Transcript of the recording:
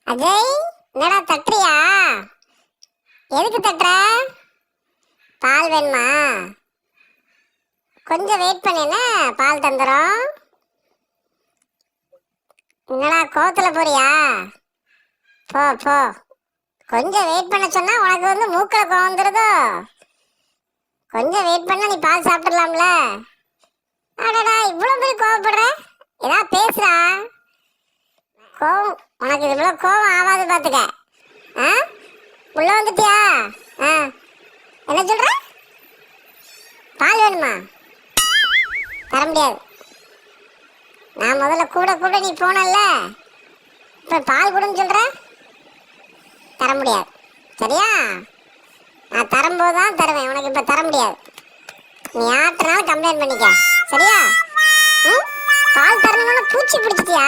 அஜய், என்னடா தட்டுறியா? எதுக்கு தட்டுற? பால் வேணுமா? கொஞ்சம் வெயிட் பண்ணேன்னா பால் தந்துடும். என்னடா கோவத்துல போறியா? போ போ. கொஞ்சம் வெயிட் பண்ண சொன்னா உனக்கு மூக்கில் கோவம் வந்துடுதோ? கொஞ்சம் வெயிட் பண்ண நீ பால் சாப்பிடலாம்ல. அடடா, இவ்வளோ பேர் கோவப்படுற? ஏதாவது பேசுறா? கோவம் உனக்கு இவ்வளோ கோவம் ஆகாது பார்த்துக்க. ஆ, உள்ள வந்துட்டியா? ஆ, என்ன சொல்ற? பால் வேணுமா? தர முடியாது. நான் முதல்ல கூட கூட நீ போனல்ல, இப்போ பால் கொடுன்னு சொல்ற. தர முடியாது, சரியா? நான் தரும்போது தான் தருவேன், உனக்கு இப்போ தர முடியாது. நீ யார்கிட்டனாலும் கம்ப்ளைண்ட் பண்ணிக்க, சரியா? ம், பால் தரணும்னு பூச்சி பிடிச்சிட்டியா?